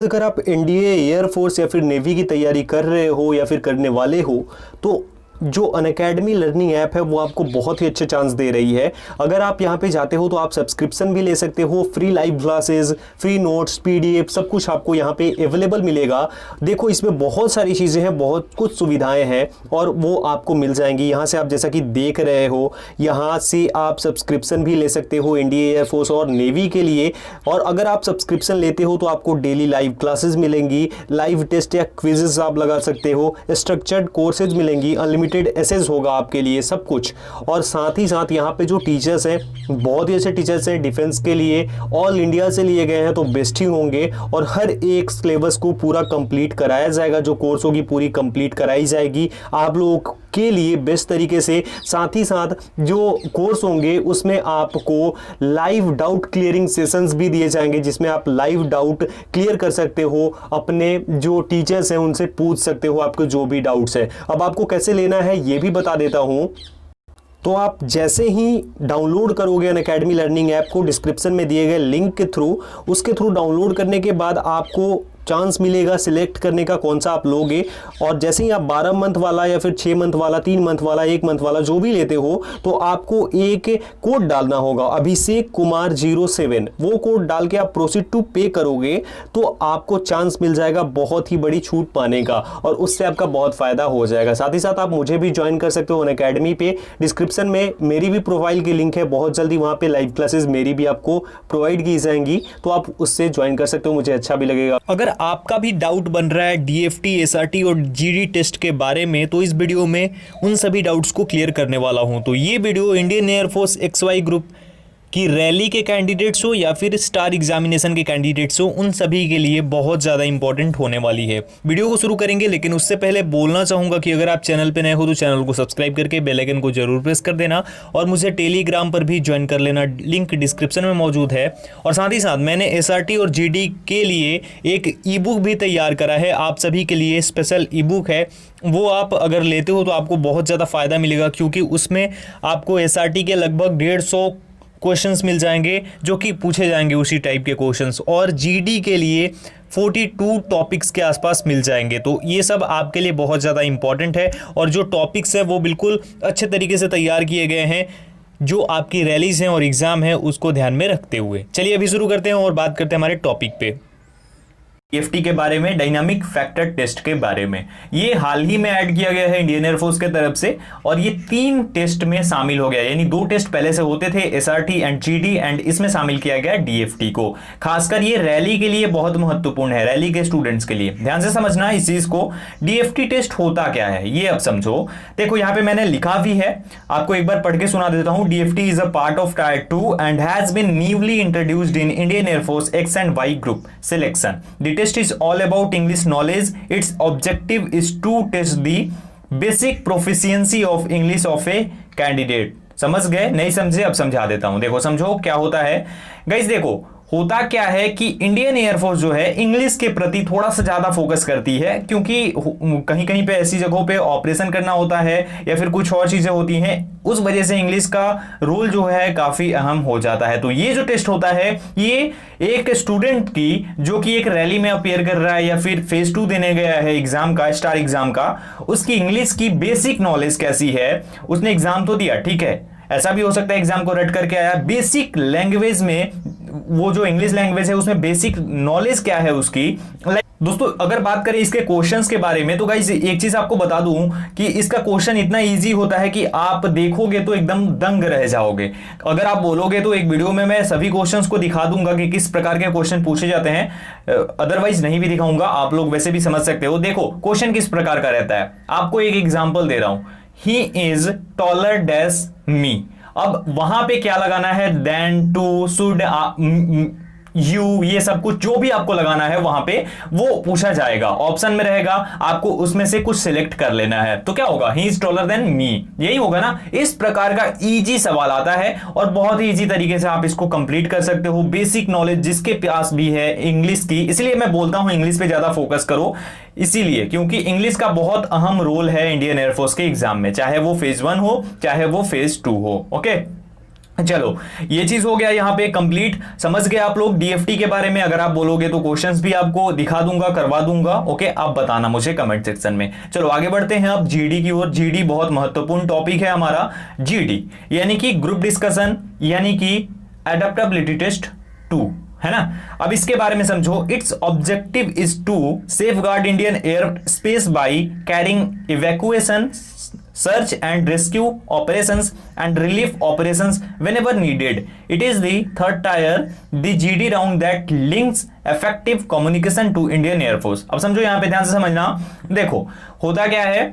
अगर आप NDA, air force या फिर नेवी की तैयारी कर रहे हो या फिर करने वाले हो तो जो अनअकैडमी लर्निंग ऐप है वो आपको बहुत ही अच्छे चांस दे रही है। अगर आप यहाँ पे जाते हो तो आप सब्सक्रिप्शन भी ले सकते हो, free live classes, free notes, PDF सब कुछ आपको यहाँ पे अवेलेबल मिलेगा। देखो इसमें बहुत सारी चीज़ें हैं, बहुत कुछ सुविधाएं हैं और वो आपको मिल जाएंगी। यहाँ से आप जैसा कि देख रहे हो, यहाँ से आप सब्सक्रिप्शन भी ले सकते हो एनडीए, एयरफोर्स और नेवी के लिए। और अगर आप सब्सक्रिप्शन लेते हो तो आपको डेली लाइव क्लासेस मिलेंगी, लाइव टेस्ट या क्विजेस आप लगा सकते हो, स्ट्रक्चर्ड कोर्सेज मिलेंगी, अनलिमिटेड एसेस होगा आपके लिए सब कुछ। और साथ ही साथ यहाँ पे जो टीचर्स हैं बहुत ही अच्छे टीचर्स हैं, डिफेंस के लिए ऑल इंडिया से लिए गए हैं तो बेस्ट ही होंगे। और हर एक सिलेबस को पूरा कंप्लीट कराया जाएगा, जो कोर्स होगी पूरी कंप्लीट कराई जाएगी आप लोगों के लिए बेस्ट तरीके से। साथ ही साथ जो कोर्स होंगे उसमें आपको लाइव डाउट क्लियरिंग सेशंस भी दिए जाएंगे, जिसमें आप लाइव डाउट क्लियर कर सकते हो, अपने जो टीचर्स हैं उनसे पूछ सकते हो आपके जो भी डाउट्स है। अब आपको कैसे लेना है ये भी बता देता हूं। तो आप जैसे ही डाउनलोड करोगे अनअकैडमी लर्निंग ऐप को, डिस्क्रिप्शन में दिए गए लिंक के थ्रू, उसके थ्रू डाउनलोड करने के बाद आपको चांस मिलेगा सिलेक्ट करने का कौन सा आप लोगे। और जैसे ही आप 12 मंथ वाला या फिर 6 मंथ वाला, 3 मंथ वाला, 1 मंथ वाला जो भी लेते हो तो आपको एक कोड डालना होगा, अभिषेक कुमार 07। वो कोड डाल के आप प्रोसीड टू पे करोगे तो आपको चांस मिल जाएगा बहुत ही बड़ी छूट पाने का और उससे आपका बहुत फायदा हो जाएगा। साथ ही साथ आप मुझे भी ज्वाइन कर सकते हो अनअकैडमी पे। डिस्क्रिप्शन में मेरी भी प्रोफाइल की लिंक है, बहुत जल्दी वहां पे लाइव क्लासेस मेरी भी आपको प्रोवाइड की जाएंगी, तो आप उससे ज्वाइन कर सकते हो, मुझे अच्छा भी लगेगा। अगर आपका भी डाउट बन रहा है डीएफटी, एसआरटी और जीडी टेस्ट के बारे में तो इस वीडियो में उन सभी डाउट्स को क्लियर करने वाला हूं। तो ये video Indian air force XY group कि रैली के कैंडिडेट्स हो या फिर स्टार एग्जामिनेशन के कैंडिडेट्स हो, उन सभी के लिए बहुत ज़्यादा इंपॉर्टेंट होने वाली है। वीडियो को शुरू करेंगे लेकिन उससे पहले बोलना चाहूँगा कि अगर आप चैनल पे नए हो तो चैनल को सब्सक्राइब करके बेल आइकन को जरूर प्रेस कर देना और मुझे टेलीग्राम पर भी ज्वाइन कर लेना, लिंक डिस्क्रिप्शन में मौजूद है। और साथ ही साथ मैंने SRT और GD के लिए एक ई बुक भी तैयार करा है, आप सभी के लिए स्पेशल ई बुक है। वो आप अगर लेते हो तो आपको बहुत ज़्यादा फ़ायदा मिलेगा, क्योंकि उसमें आपको SRT के लगभग 150 क्वेश्चंस मिल जाएंगे जो कि पूछे जाएंगे उसी टाइप के क्वेश्चंस, और जीडी के लिए 42 टॉपिक्स के आसपास मिल जाएंगे। तो ये सब आपके लिए बहुत ज़्यादा इंपॉर्टेंट है और जो टॉपिक्स है वो बिल्कुल अच्छे तरीके से तैयार किए गए हैं, जो आपकी रैलीज हैं और एग्जाम है उसको ध्यान में रखते हुए। चलिए अभी शुरू करते हैं और बात करते हैं हमारे टॉपिक पे, डीएफटी के बारे में, डायनामिक फैक्टर टेस्ट के बारे में। ये हाल ही में ऐड किया गया है इंडियन एयरफोर्स के तरफ से और ये 3 टेस्ट में शामिल हो गया, यानी 2 टेस्ट पहले से होते थे एसआरटी एंड जीडी, एंड इसमें शामिल किया गया डीएफटी को। खासकर ये रैली के लिए बहुत महत्वपूर्ण है, रैली के स्टूडेंट्स के लिए ध्यान से समझना इस चीज को। डीएफटी टेस्ट होता क्या है ये अब समझो। देखो यहाँ पे मैंने लिखा भी है, आपको एक बार पढ़ के सुना देता हूं। DFT is a part of tier 2 and has been newly introduced in Indian air force X and Y group selection. test is all about English knowledge. Its objective is to test the basic proficiency of English of a candidate. समझ गए? नहीं समझे? अब समझा देता हूं। देखो समझो क्या होता है गाइस। देखो होता क्या है कि इंडियन एयरफोर्स जो है इंग्लिश के प्रति थोड़ा सा ज्यादा फोकस करती है, क्योंकि कहीं कहीं पे ऐसी जगहों पे ऑपरेशन करना होता है या फिर कुछ और चीजें होती हैं, उस वजह से इंग्लिश का रोल जो है काफी अहम हो जाता है। तो ये जो टेस्ट होता है ये एक स्टूडेंट की जो कि एक रैली में अपियर कर रहा है या फिर फेज 2 देने गया है एग्जाम का, स्टार एग्जाम का, उसकी इंग्लिश की बेसिक नॉलेज कैसी है। उसने एग्जाम तो दिया, ठीक है, ऐसा भी हो सकता है एग्जाम को रट करके आया, बेसिक लैंग्वेज में, वो जो इंग्लिश लैंग्वेज है उसमें बेसिक नॉलेज क्या है उसकी। दोस्तों अगर बात करें इसके क्वेश्चंस के बारे में तो गाइस एक चीज आपको बता दूं कि इसका क्वेश्चन इतना इजी होता है कि आप देखोगे तो एकदम दंग रह जाओगे। अगर आप बोलोगे तो एक वीडियो में मैं सभी क्वेश्चंस को दिखा दूंगा कि किस प्रकार के क्वेश्चन पूछे जाते हैं, अदरवाइज नहीं भी दिखाऊंगा, आप लोग वैसे भी समझ सकते हो। देखो क्वेश्चन किस प्रकार का रहता है, आपको एक एग्जाम्पल दे रहा हूं, ही इज टॉलर डैश मी। अब वहां पे क्या लगाना है, देन, टू, शुड, यू, ये सब कुछ जो भी आपको लगाना है वहां पे वो पूछा जाएगा, ऑप्शन में रहेगा, आपको उसमें से कुछ सिलेक्ट कर लेना है। तो क्या होगा, he is taller than me, यही होगा ना। इस प्रकार का इजी सवाल आता है और बहुत ही इजी तरीके से आप इसको कंप्लीट कर सकते हो। बेसिक नॉलेज जिसके पास भी है इंग्लिश की, इसलिए मैं बोलता हूं इंग्लिश पे ज्यादा फोकस करो, इसीलिए क्योंकि इंग्लिश का बहुत अहम रोल है इंडियन एयरफोर्स के एग्जाम में, चाहे वो फेज 1 हो चाहे वो फेज 2 हो। ओके, चलो, ये चीज हो गया यहाँ पे कंप्लीट। समझ गए आप लोग डीएफटी के बारे में? अगर आप बोलोगे तो क्वेश्चंस भी आपको दिखा दूंगा, करवा दूंगा। ओके, आप बताना मुझे कमेंट सेक्शन में। चलो आगे बढ़ते हैं अब जीडी की ओर। जीडी बहुत महत्वपूर्ण टॉपिक है हमारा। जीडी यानी कि ग्रुप डिस्कशन, यानी कि एडेप्टेबिलिटी टेस्ट 2, है ना। अब इसके बारे में समझो। Its objective is to safeguard Indian air space by carrying evacuation, search and rescue operations and relief operations whenever needed. It is the third tier, the GD round that links effective communication to Indian Air Force. अब समझो यहाँ पे ध्यान से समझना। देखो होता क्या है,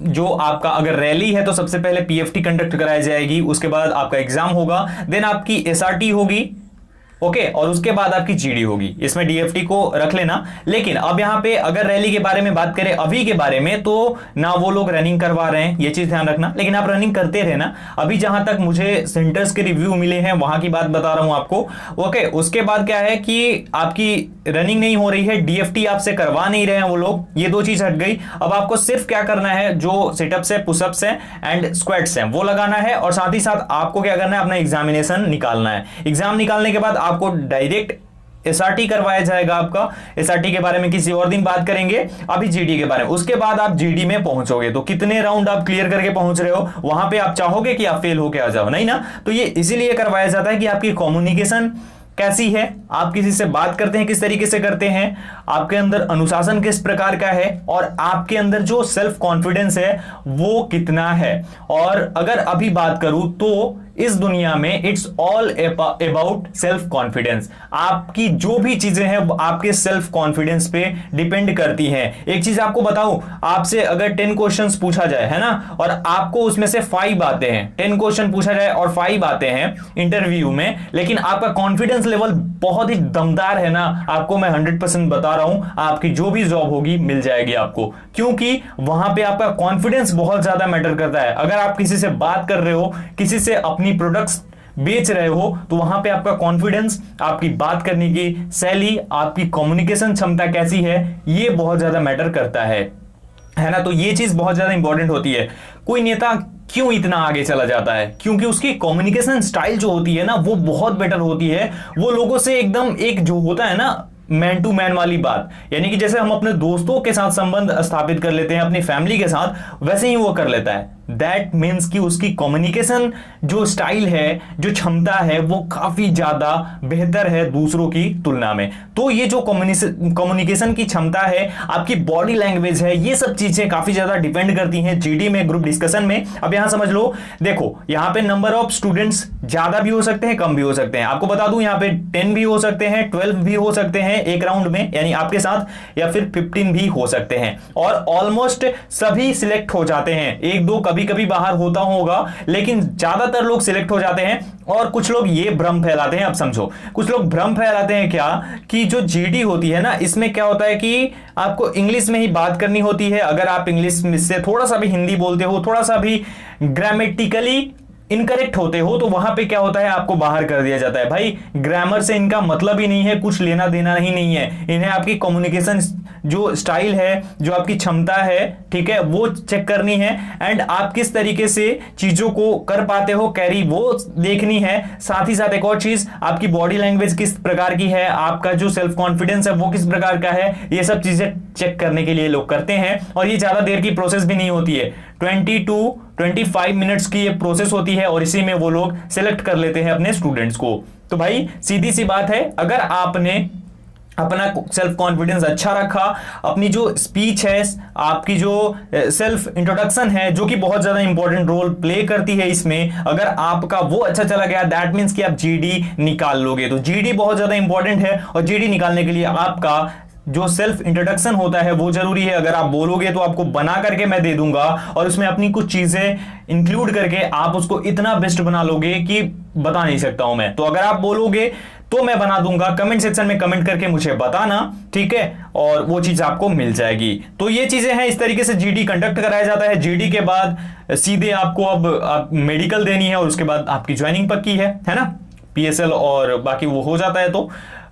जो आपका अगर रैली है तो सबसे पहले पीएफटी कंडक्ट कराई जाएगी, उसके बाद आपका एग्जाम होगा, देन आपकी एसआरटी होगी, ओके, और उसके बाद आपकी जीडी होगी। इसमें डीएफटी को रख लेना। लेकिन अब यहां पे अगर रैली के बारे में बात करें अभी के बारे में, तो ना वो लोग रनिंग करवा रहे हैं, ये चीज ध्यान रखना। लेकिन आप रनिंग करते रहना। अभी जहां तक मुझे सेंटर्स के रिव्यू मिले हैं वहां की बात बता रहा हूं आपको। ओके, उसके बाद क्या है कि आपकी रनिंग नहीं हो रही है, डीएफटी आपसे करवा नहीं रहे हैं वो लोग, ये दो चीज हट गई। अब आपको सिर्फ क्या करना है, जो सिटअप्स है, पुशअप्स है एंड स्क्वाट्स हैं वो लगाना है, और साथ ही साथ आपको क्या करना है, अपना एग्जामिनेशन निकालना है। एग्जाम निकालने के बाद आपको डायरेक्ट एसआरटी करवाया जाएगा आपका। एसआरटी के बारे में किसी और दिन बात करेंगे, अभी जीडी के बारे में। उसके बाद आप जीडी में पहुंचोगे तो कितने राउंड आप क्लियर करके पहुंच रहे हो, वहां पे आप चाहोगे कि आप फेल होके आ जाओ, नहीं ना। तो ये इसीलिए करवाया जाता है कि आपकी कम्युनिकेशन कैसी है, आप किसी से बात करते हैं किस तरीके से करते हैं, आपके अंदर अनुशासन किस प्रकार का है, और आपके अंदर जो सेल्फ कॉन्फिडेंस है वो कितना है। और अगर अभी बात करूं तो इस दुनिया में it's all about self confidence. आपकी जो भी चीजें हैं वो आपके सेल्फ कॉन्फिडेंस पे डिपेंड करती हैं। एक चीज आपको बताऊं, आपसे अगर 10 क्वेश्चंस पूछा जाए, है ना, और आपको उसमें से 5 आते हैं, 10 क्वेश्चन पूछा जाए और 5 आते हैं इंटरव्यू में, लेकिन आपका कॉन्फिडेंस लेवल बहुत ही दमदार है ना, आपको मैं 100% बता रहा हूं, आपकी जो भी जॉब होगी मिल जाएगी आपको, क्योंकि वहां पे आपका कॉन्फिडेंस बहुत ज्यादा मैटर करता है। अगर आप किसी से बात कर रहे हो, किसी से अपनी प्रोडक्ट्स बेच रहे हो, तो वहां पे आपका कॉन्फिडेंस, आपकी बात करने की शैली, आपकी कम्युनिकेशन क्षमता कैसी है, ये बहुत ज्यादा मैटर करता है ना। तो ये चीज बहुत ज्यादा इंपॉर्टेंट होती है। कोई नेता क्यों इतना आगे चला जाता है, क्योंकि उसकी कम्युनिकेशन स्टाइल जो होती है ना वो बहुत बेटर होती है। वो लोगों से एकदम एक जो होता है ना मैन टू मैन वाली बात, यानी कि जैसे हम अपने दोस्तों के साथ संबंध स्थापित कर लेते हैं, अपनी फैमिली के साथ, वैसे ही वो कर लेता है। दैट मीन्स कि उसकी कम्युनिकेशन जो स्टाइल है, जो क्षमता है, वो काफी ज्यादा बेहतर है दूसरों की तुलना में। तो ये जो कम्युनिकेशन की क्षमता है, आपकी बॉडी लैंग्वेज है, ये सब चीजें काफी ज्यादा डिपेंड करती हैं जीडी में, ग्रुप डिस्कशन में। अब यहां समझ लो, देखो यहां पे नंबर ऑफ स्टूडेंट्स ज्यादा भी हो सकते हैं, कम भी हो सकते हैं। आपको बता दूं यहाँ पे 10 भी हो सकते हैं, 12 भी हो सकते हैं एक राउंड में, यानी आपके साथ, या फिर 15 भी हो सकते हैं। और ऑलमोस्ट सभी सिलेक्ट हो जाते हैं, एक दो कभी कभी बाहर होता होगा, लेकिन ज्यादातर लोग सिलेक्ट हो जाते हैं। और कुछ लोग ये भ्रम फैलाते हैं, अब समझो, कुछ लोग भ्रम फैलाते हैं क्या, कि जो जीडी होती है ना, इसमें क्या होता है कि आपको इंग्लिश में ही बात करनी होती है। अगर आप इंग्लिश से थोड़ा सा भी हिंदी बोलते हो, थोड़ा सा भी ग्रामेटिकली इनकरेक्ट होते हो, तो वहां पे क्या होता है, आपको बाहर कर दिया जाता है। भाई ग्रामर से इनका मतलब ही नहीं है, कुछ लेना देना ही नहीं है। इन्हें आपकी कम्युनिकेशन जो स्टाइल है, जो आपकी क्षमता है, ठीक है, वो चेक करनी है, एंड आप किस तरीके से चीजों को कर पाते हो कैरी, वो देखनी है। साथ ही साथ एक और चीज, आपकी बॉडी लैंग्वेज किस प्रकार की है, आपका जो सेल्फ कॉन्फिडेंस है वो किस प्रकार का है, ये सब चीजें चेक करने के लिए लोग करते हैं। और ये ज्यादा देर की प्रोसेस भी नहीं होती है, 20 to 25 मिनट्स की ये प्रोसेस होती है, और इसी में वो लोग सिलेक्ट कर लेते हैं अपने स्टूडेंट्स को। तो भाई सीधी सी बात है, अगर आपने अपना सेल्फ कॉन्फिडेंस अच्छा रखा, अपनी जो स्पीच है, आपकी जो सेल्फ इंट्रोडक्शन है, जो कि बहुत ज्यादा इंपॉर्टेंट रोल प्ले करती है इसमें, अगर आपका वो अच्छा चला गया, दैट मीन्स कि आप जीडी निकाल लोगे। तो जीडी बहुत ज्यादा इंपॉर्टेंट है, और जीडी निकालने के लिए आपका जो सेल्फ इंट्रोडक्शन होता है वो जरूरी है। अगर आप बोलोगे तो आपको बना करके मैं दे दूंगा, और उसमें अपनी कुछ चीजें इंक्लूड करके आप उसको इतना बेस्ट बना लोगे कि बता नहीं सकता हूं मैं। तो अगर आप बोलोगे तो मैं बना दूंगा, कमेंट सेक्शन में कमेंट करके मुझे बताना, ठीक है, और वो चीज आपको मिल जाएगी। तो ये चीजें हैं, इस तरीके से जीडी कंडक्ट कराया जाता है। जीडी के बाद सीधे आपको अब मेडिकल देनी है, और उसके बाद आपकी ज्वाइनिंग पक्की है ना, पीएसएल और बाकी वो हो जाता है। तो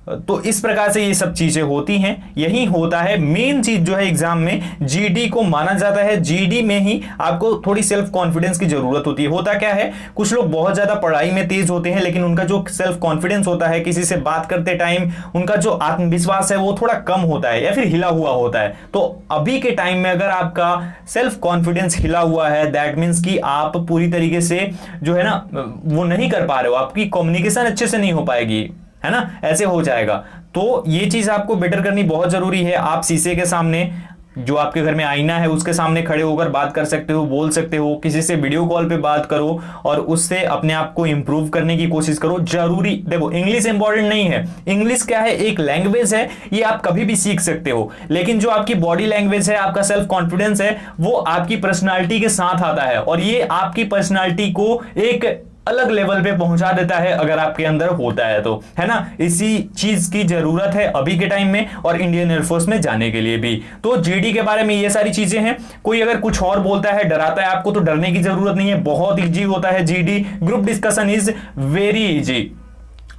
तो इस प्रकार से ये सब चीजें होती हैं। यही होता है मेन चीज जो है एग्जाम में, जीडी को माना जाता है, जीडी में ही आपको थोड़ी सेल्फ कॉन्फिडेंस की जरूरत होती है। होता क्या है, कुछ लोग बहुत ज्यादा पढ़ाई में तेज होते हैं लेकिन उनका जो सेल्फ कॉन्फिडेंस होता है, किसी से बात करते टाइम उनका जो आत्मविश्वास है वो थोड़ा कम होता है या फिर हिला हुआ होता है। तो अभी के टाइम में अगर आपका सेल्फ कॉन्फिडेंस हिला हुआ है, दैट मीन्स कि आप पूरी तरीके से जो है ना वो नहीं कर पा रहे हो, आपकी कम्युनिकेशन अच्छे से नहीं हो पाएगी, है ना, ऐसे हो जाएगा। तो ये चीज आपको बेटर करनी बहुत जरूरी है। आप शीशे के सामने, जो आपके घर में आईना है उसके सामने खड़े होकर बात कर सकते हो, बोल सकते हो, किसी से वीडियो कॉल पे बात करो और उससे अपने आप को इंप्रूव करने की कोशिश करो। जरूरी देखो, इंग्लिश इंपॉर्टेंट नहीं है, इंग्लिश क्या है, एक लैंग्वेज है, ये आप कभी भी सीख सकते हो, लेकिन जो आपकी बॉडी लैंग्वेज है, आपका सेल्फ कॉन्फिडेंस है, वो आपकी पर्सनालिटी के साथ आता है और ये आपकी पर्सनालिटी को एक अलग लेवल पे पहुंचा देता है अगर आपके अंदर होता है तो, है ना। इसी चीज की जरूरत है अभी के टाइम में और इंडियन एयरफोर्स में जाने के लिए भी। तो जीडी के बारे में ये सारी चीजें हैं। कोई अगर कुछ और बोलता है, डराता है आपको, तो डरने की जरूरत नहीं है, बहुत इजी होता है GD. Group discussion is very easy,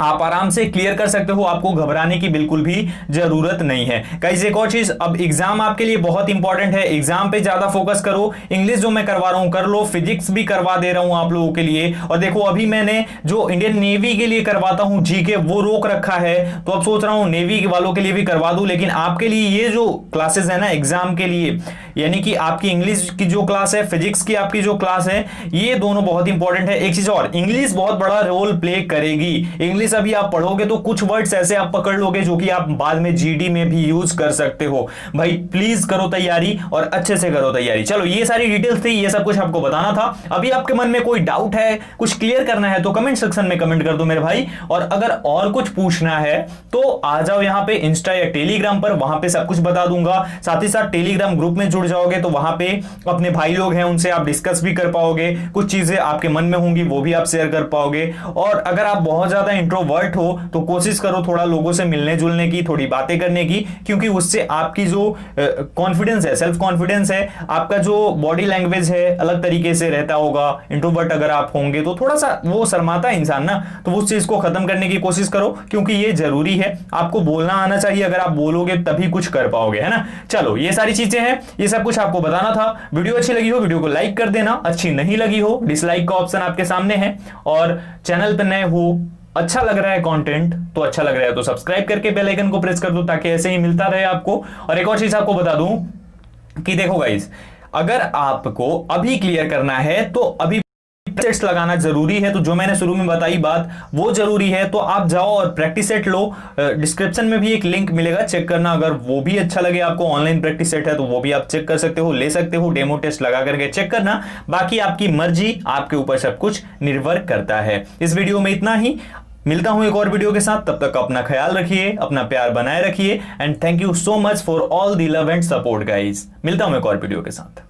आप आराम से क्लियर कर सकते हो, आपको घबराने की बिल्कुल भी जरूरत नहीं है। गाइस एक और चीज, अब एग्जाम आपके लिए बहुत इंपॉर्टेंट है, एग्जाम पे ज्यादा फोकस करो। इंग्लिश जो मैं करवा रहा हूं कर लो, फिजिक्स भी करवा दे रहा हूं आप लोगों के लिए। और देखो अभी मैंने जो इंडियन नेवी के लिए करवाता हूं जीके वो रोक रखा है, तो अब सोच रहा हूं नेवी वालों के लिए भी करवा दूं। लेकिन आपके लिए ये जो क्लासेस है ना एग्जाम के लिए, यानी कि आपकी इंग्लिश की जो क्लास है, फिजिक्स की आपकी जो क्लास है, ये दोनों बहुत इंपॉर्टेंट है। एक चीज और, इंग्लिश बहुत बड़ा रोल प्ले करेगी। इंग्लिश अभी आप पढ़ोगे तो कुछ वर्ड्स ऐसे आप पकड़ लोगे जो कि आप बाद में जीडी में भी यूज कर सकते हो। भाई प्लीज करो तैयारी और अच्छे से करो तैयारी। चलो ये सारी डिटेल्स थी, ये सब कुछ आपको बताना था। अभी आपके मन में कोई डाउट है, कुछ क्लियर करना है तो कमेंट सेक्शन में कमेंट कर दो मेरे भाई। और अगर और कुछ पूछना है तो आ जाओ यहाँ पे इंस्टा या टेलीग्राम पर, वहां पे सब कुछ बता दूंगा। साथ ही साथ टेलीग्राम ग्रुप में जुड़ जाओगे तो वहां पे अपने भाई लोग हैं, उनसे आप डिस्कस भी कर पाओगे, कुछ चीजें आपके मन में होंगी वो भी आप शेयर कर पाओगे। और अगर आप बहुत ज्यादा इंट्रोवर्ट हो तो कोशिश करो थोड़ा लोगों से मिलने जुलने की, थोड़ी बातें करने की, क्योंकि उससे आपकी जो कॉन्फिडेंस है, सेल्फ कॉन्फिडेंस है, आपका जो बॉडी लैंग्वेज है अलग तरीके से रहता होगा। इंट्रोवर्ट अगर आप होंगे तो थोड़ा सा वो शर्माता है इंसान ना, तो उस चीज को खत्म करने की कोशिश करो, क्योंकि ये जरूरी है। आपको बोलना आना चाहिए, अगर आप बोलोगे तभी कुछ कर पाओगे, है ना। चलो ये सारी चीजें हैं, ये सब कुछ आपको बताना था। वीडियो अच्छी लगी हो वीडियो को लाइक कर देना, अच्छी नहीं लगी हो डिसलाइक का ऑप्शन आपके सामने है। और चैनल पर नए हो, अच्छा लग रहा है कंटेंट तो अच्छा लग रहा है तो सब्सक्राइब करके बेल आइकन को प्रेस कर दो ताकि ऐसे ही मिलता रहे आपको। और एक और चीज आपको बता दूं कि देखो गाइस, अगर आपको अभी क्लियर करना है तो अभी टेस्ट लगाना जरूरी है। तो जो मैंने शुरू में बताई बात वो जरूरी है, तो आप जाओ और प्रैक्टिस सेट लो। डिस्क्रिप्शन में भी एक लिंक मिलेगा, चेक करना। अगर वो भी अच्छा लगे आपको, ऑनलाइन प्रैक्टिस सेट है तो वो भी आप चेक कर सकते हो, ले सकते हो, डेमो टेस्ट लगा करके चेक करना। बाकी आपकी मर्जी, आपके ऊपर सब कुछ निर्भर करता है। इस वीडियो में इतना ही, मिलता हूं एक और वीडियो के साथ। तब तक अपना ख्याल रखिए, अपना प्यार बनाए रखिए and thank you so much for all the love and support guys. मिलता हूं एक और वीडियो के साथ।